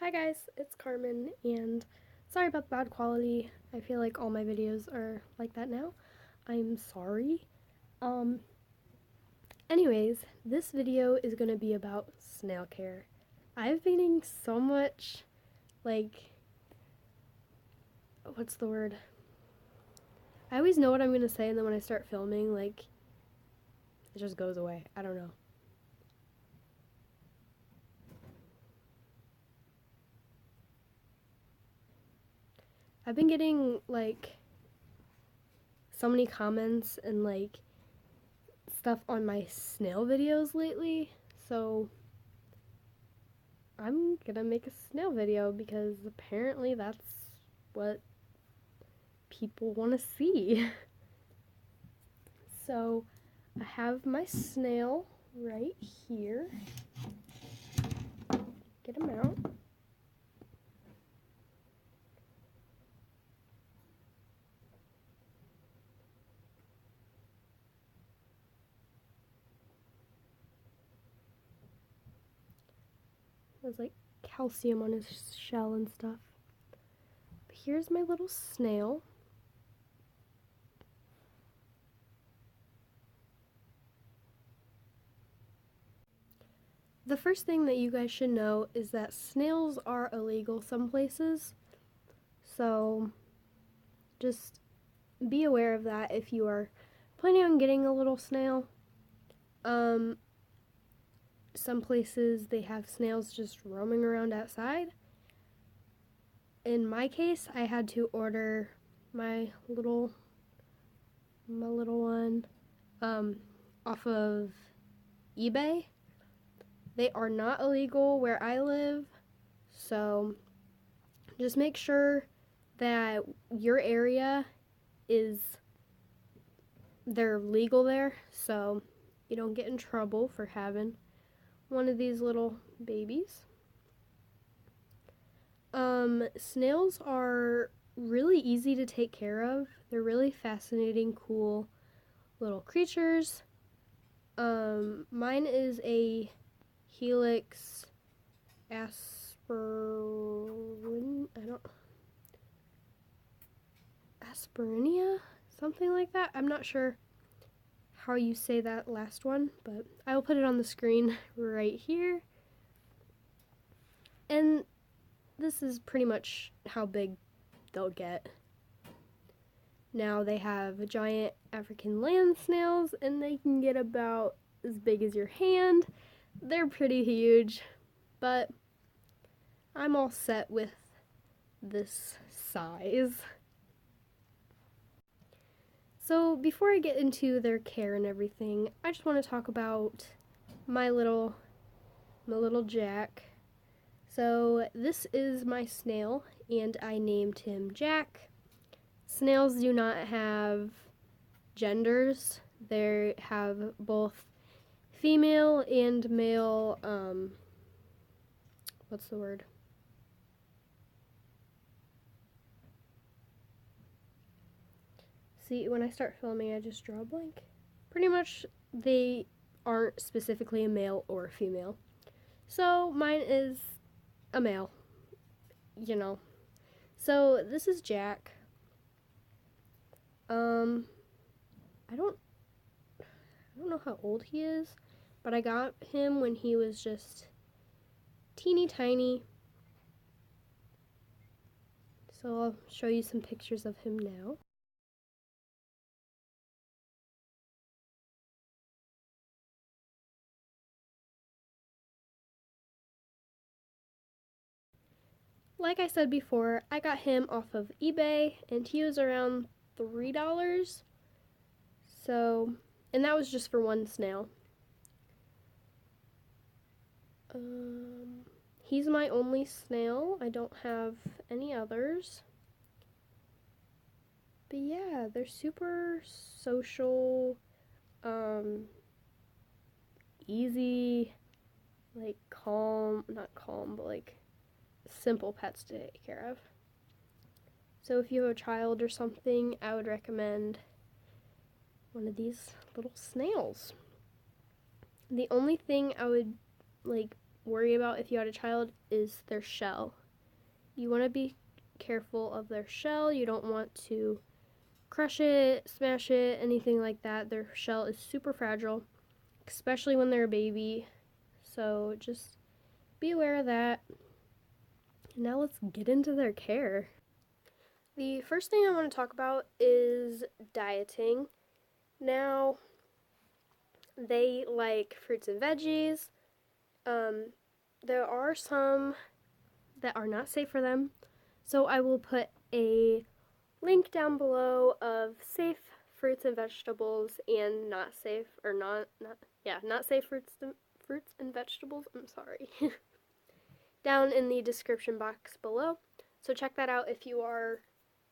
Hi guys, it's Carmen, and sorry about the bad quality. I feel like all my videos are like that now. I'm sorry. Um, anyways, this video is gonna be about snail care. I've been getting so much, like, what's the word? I always know what I'm gonna say, and then when I start filming, like, it just goes away. I don't know. I've been getting, like, so many comments and, like, stuff on my snail videos lately, so I'm gonna make a snail video because apparently that's what people want to see. So I have my snail right here. Get him out. There's like calcium on his shell and stuff. But here's my little snail. The first thing that you guys should know is that snails are illegal some places. So just be aware of that if you are planning on getting a little snail. Some places they have snails just roaming around outside. In my case, I had to order my little one off of eBay. They are not illegal where I live, so just make sure that your area they're legal there, so you don't get in trouble for having one of these little babies. Snails are really easy to take care of. They're really fascinating, cool little creatures. Mine is a Helix Asperinia, something like that. I'm not sure how you say that last one, but I will put it on the screen right here. And this is pretty much how big they'll get. Now they have giant African land snails, and they can get about as big as your hand. They're pretty huge, but I'm all set with this size. So before I get into their care and everything, I just want to talk about my little Jack. So this is my snail, and I named him Jack. Snails do not have genders. They have both female and male, what's the word? See, when I start filming, I just draw a blank. Pretty much, they aren't specifically a male or a female. So mine is a male, you know. So this is Jack. I don't know how old he is, but I got him when he was just teeny tiny. So I'll show you some pictures of him now. Like I said before, I got him off of eBay, and he was around $3. So, and that was just for one snail. He's my only snail. I don't have any others. But yeah, they're super social, easy, like not calm, but like simple pets to take care of. So if you have a child or something, I would recommend one of these little snails. The only thing I would worry about if you had a child is their shell. You want to be careful of their shell. You don't want to crush it, smash it, anything like that. Their shell is super fragile, especially when they're a baby. So just be aware of that. Now let's get into their care. The first thing I want to talk about is dieting. Now, they like fruits and veggies. There are some that are not safe for them, so I will put a link down below of safe fruits and vegetables and not safe fruits and vegetables. I'm sorry. Down in the description box below. So check that out if you are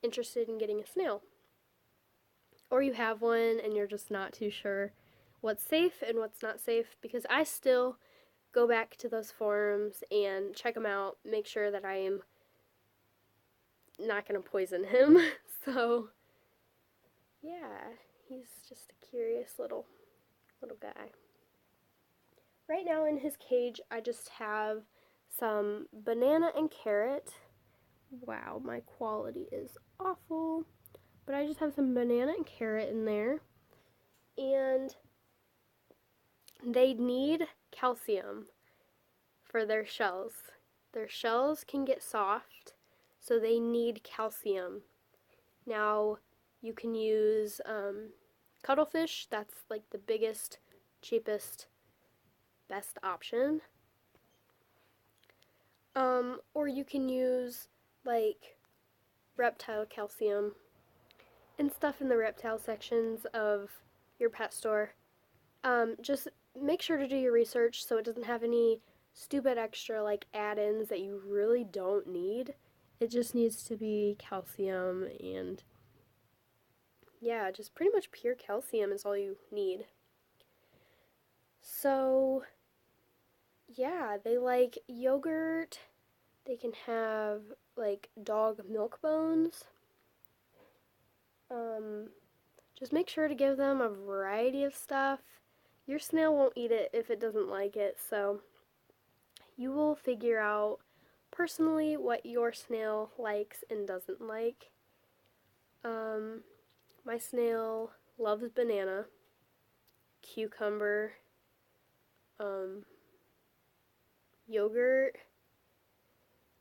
interested in getting a snail, or you have one and you're just not too sure what's safe and what's not safe, because I still go back to those forums and check them out, make sure that I am not going to poison him. So yeah, he's just a curious little guy. Right now in his cage I just have some banana and carrot. Wow, my quality is awful. But I just have some banana and carrot in there. And they need calcium for their shells. Their shells can get soft, so they need calcium. Now, you can use cuttlefish. That's like the biggest, cheapest, best option. Or you can use like reptile calcium and stuff in the reptile sections of your pet store. Just make sure to do your research so it doesn't have any stupid extra like add-ins that you really don't need. It just needs to be calcium, and yeah, just pretty much pure calcium is all you need. So yeah, they like yogurt. They can have like dog milk bones. Just make sure to give them a variety of stuff. Your snail won't eat it if it doesn't like it, so you will figure out personally what your snail likes and doesn't like. My snail loves banana, cucumber, yogurt,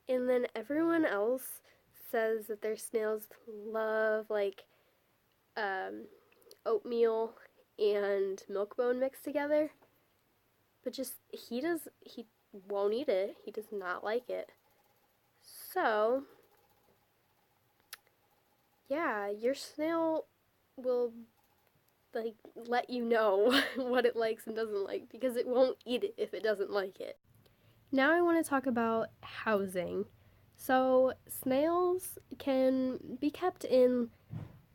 and then everyone else says that their snails love like oatmeal and milk bone mixed together, but just he won't eat it. He does not like it. So yeah, your snail will like let you know what it likes and doesn't like, because it won't eat it if it doesn't like it. Now I want to talk about housing. So snails can be kept in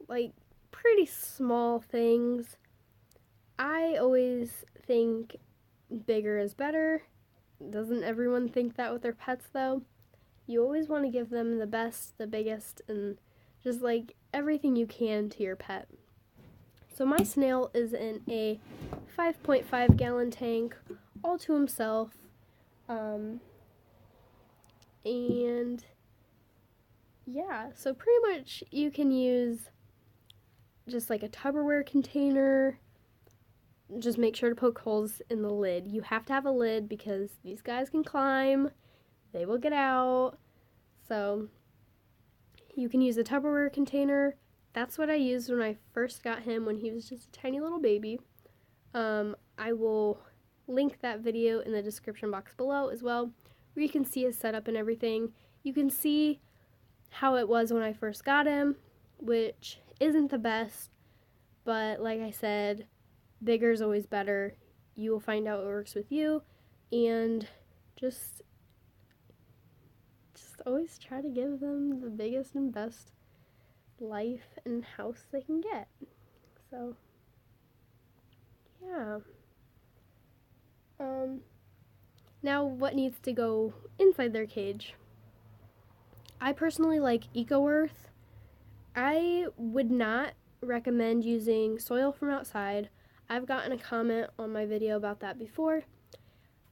like pretty small things. I always think bigger is better. Doesn't everyone think that with their pets though? You always want to give them the best, the biggest, and just like everything you can to your pet. So my snail is in a 5.5 gallon tank all to himself. And yeah, so pretty much you can use just like a Tupperware container. Just make sure to poke holes in the lid. You have to have a lid because these guys can climb. They will get out. So you can use a Tupperware container. That's what I used when I first got him, when he was just a tiny little baby. I will link that video in the description box below as well, where you can see his setup and everything. You can see how it was when I first got him, which isn't the best, but like I said, bigger is always better. You will find out what works with you, and just always try to give them the biggest and best life and house they can get. So yeah. Now what needs to go inside their cage? I personally like Eco-Earth. I would not recommend using soil from outside. I've gotten a comment on my video about that before.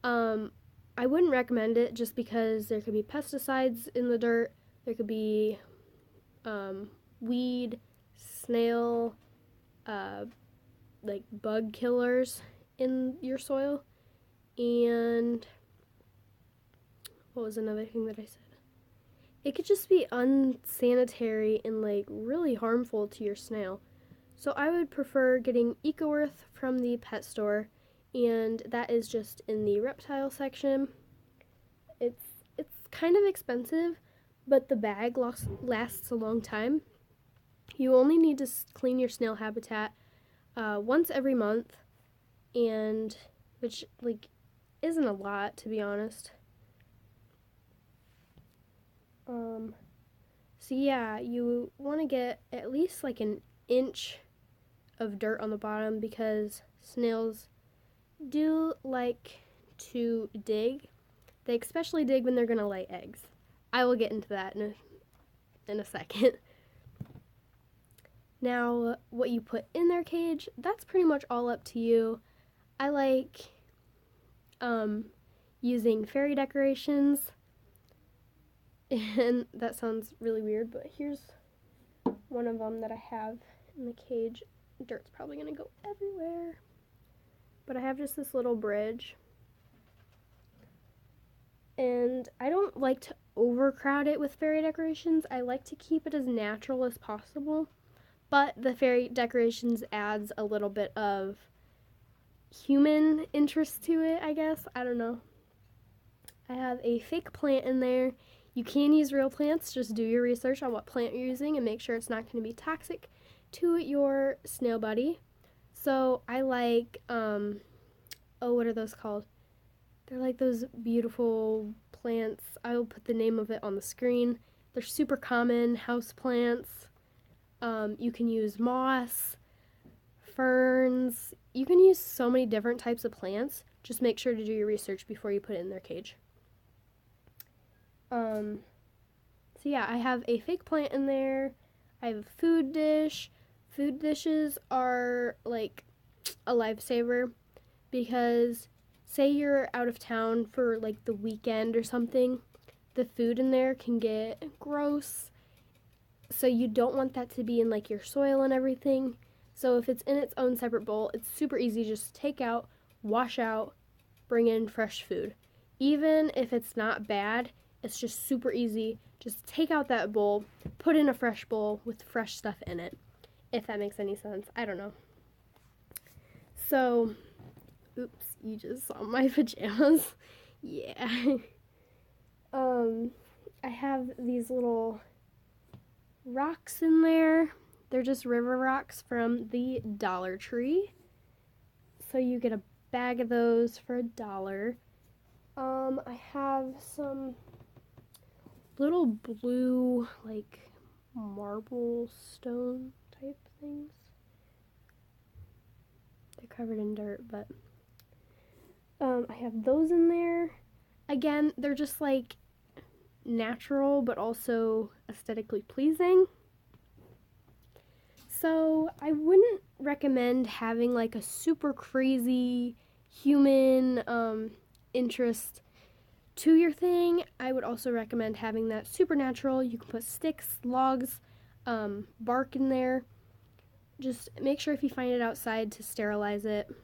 I I wouldn't recommend it just because there could be pesticides in the dirt, there could be weed, snail, like bug killers in your soil. And what was another thing that I said? It could just be unsanitary and like really harmful to your snail. So I would prefer getting EcoEarth from the pet store, and that is just in the reptile section. It's kind of expensive, but the bag lasts a long time. You only need to clean your snail habitat once every month, and which like isn't a lot, to be honest. So yeah, you want to get at least like an inch of dirt on the bottom because snails do like to dig. They especially dig when they're going to lay eggs. I will get into that in a second. Now, what you put in their cage, that's pretty much all up to you. I like using fairy decorations. And that sounds really weird, but here's one of them that I have in the cage. Dirt's probably going to go everywhere. But I have just this little bridge. And I don't like to overcrowd it with fairy decorations. I like to keep it as natural as possible. But the fairy decorations adds a little bit of human interest to it, I guess. I don't know. I have a fake plant in there. You can use real plants, just do your research on what plant you're using and make sure it's not going to be toxic to your snail buddy. So I like, what are those called? They're like those beautiful plants. I will put the name of it on the screen. They're super common, house plants. You can use moss, ferns. You can use so many different types of plants. Just make sure to do your research before you put it in their cage. So yeah, I have a fake plant in there. I have a food dish. Food dishes are like a lifesaver because say you're out of town for like the weekend or something, the food in there can get gross. So you don't want that to be in like your soil and everything. So if it's in its own separate bowl, it's super easy. Just take out, wash out, bring in fresh food. Even if it's not bad, it's just super easy. Just take out that bowl, put in a fresh bowl with fresh stuff in it. If that makes any sense. I don't know. So, oops, you just saw my pajamas. Yeah. I have these little rocks in there. They're just river rocks from the Dollar Tree. So you get a bag of those for $1. I have some little blue, like, marble stone type things. They're covered in dirt, but I have those in there. Again, they're just like natural but also aesthetically pleasing. So I wouldn't recommend having like a super crazy human interest to your thing. I would also recommend having that supernatural. You can put sticks, logs, bark in there. Just make sure if you find it outside to sterilize it.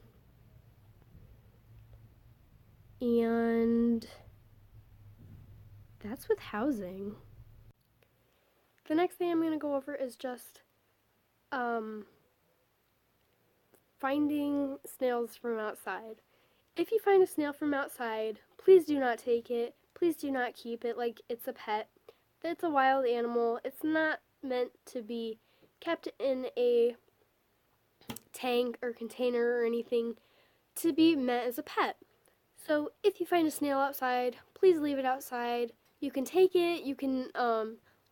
And that's with housing. The next thing I'm going to go over is just finding snails from outside. If you find a snail from outside, please do not take it. Please do not keep it like it's a pet. It's a wild animal. It's not meant to be kept in a tank or container or anything to be meant as a pet. So if you find a snail outside, please leave it outside. You can take it, you can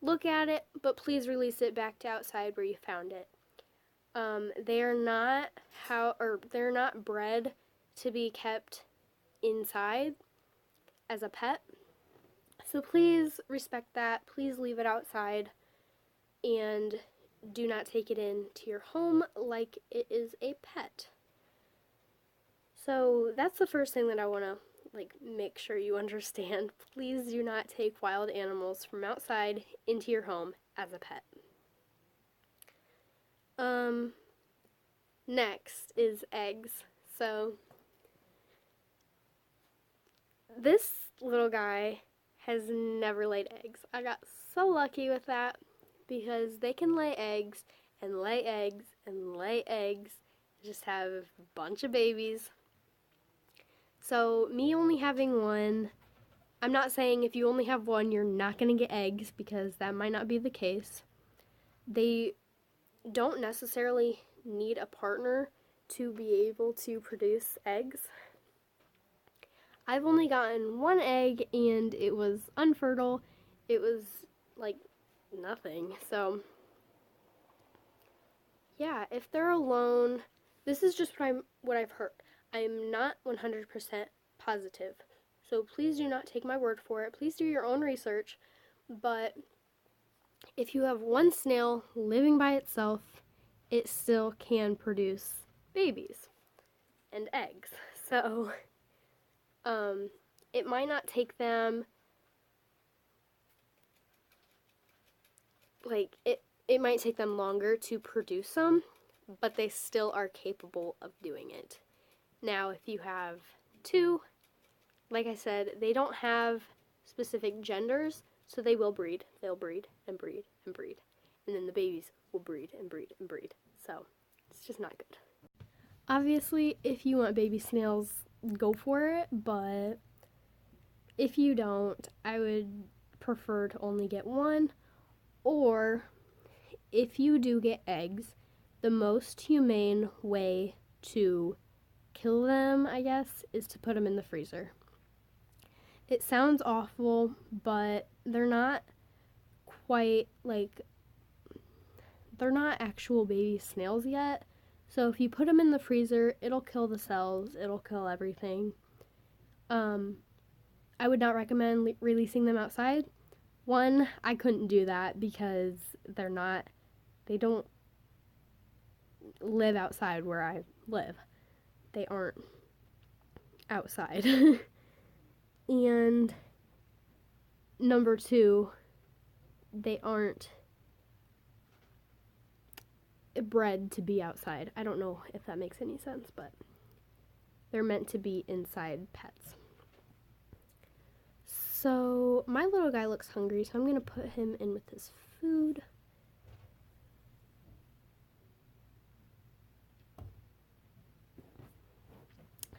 look at it, but please release it back to outside where you found it. They're not bred to be kept inside as a pet. So please respect that. Please leave it outside and do not take it into your home like it is a pet. So that's the first thing that I want to make sure you understand. Please do not take wild animals from outside into your home as a pet. Next is eggs. So this little guy has never laid eggs. I got so lucky with that because they can lay eggs and lay eggs and lay eggs. Just have a bunch of babies. So me only having one, I'm not saying if you only have one you're not going to get eggs, because that might not be the case. They don't necessarily need a partner to be able to produce eggs. I've only gotten one egg and it was unfertile. It was like nothing. So yeah, if they're alone, this is just what I've heard. I'm not 100% positive. So please do not take my word for it. Please do your own research. But if you have one snail living by itself, it still can produce babies and eggs. So it might not take them, it might take them longer to produce them, but they still are capable of doing it. Now, if you have two, like I said, they don't have specific genders, so they will breed. They'll breed and breed and breed. And then the babies will breed and breed and breed. So it's just not good. Obviously, if you want baby snails, go for it, but if you don't, I would prefer to only get one. Or if you do get eggs, the most humane way to kill them, I guess, is to put them in the freezer. It sounds awful, but they're not quite they're not actual baby snails yet. So if you put them in the freezer, it'll kill the cells, it'll kill everything. I would not recommend releasing them outside. One, I couldn't do that because they don't live outside where I live. They aren't outside. And number two, they aren't bred to be outside. I don't know if that makes any sense, but they're meant to be inside pets. So my little guy looks hungry, so I'm going to put him in with his food.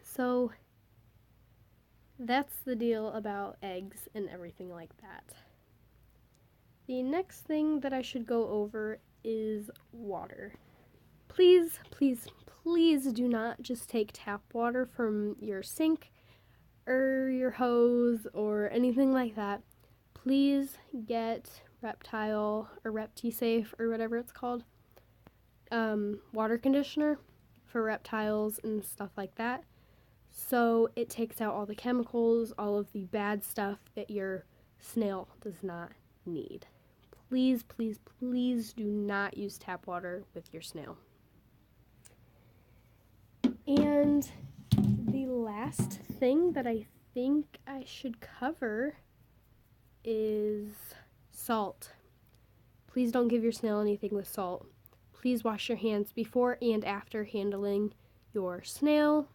So that's the deal about eggs and everything like that. The next thing that I should go over is water. Please, please, please do not just take tap water from your sink or your hose or anything like that. Please get Reptile or ReptiSafe or whatever it's called, water conditioner for reptiles and stuff like that. So it takes out all the chemicals, all of the bad stuff that your snail does not need. Please, please, please do not use tap water with your snail. And the last thing that I think I should cover is salt. Please don't give your snail anything with salt. Please wash your hands before and after handling your snail.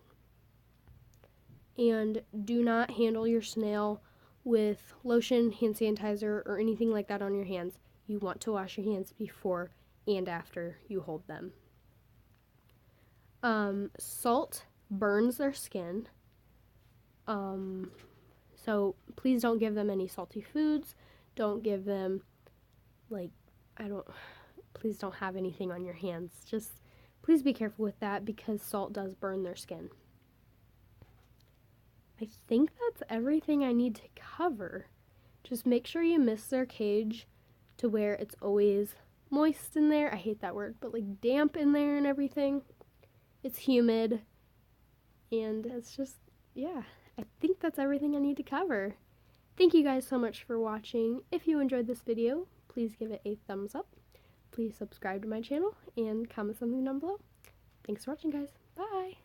And do not handle your snail with lotion, hand sanitizer, or anything like that on your hands. You want to wash your hands before and after you hold them. Salt burns their skin. So please don't give them any salty foods. Don't give them, please don't have anything on your hands. Just please be careful with that because salt does burn their skin. I think that's everything I need to cover. Just make sure you mist their cage to where it's always moist in there. I hate that word, but damp in there and everything. It's humid. And it's just, yeah, I think that's everything I need to cover. Thank you guys so much for watching. If you enjoyed this video, please give it a thumbs up. Please subscribe to my channel and comment something down below. Thanks for watching, guys. Bye!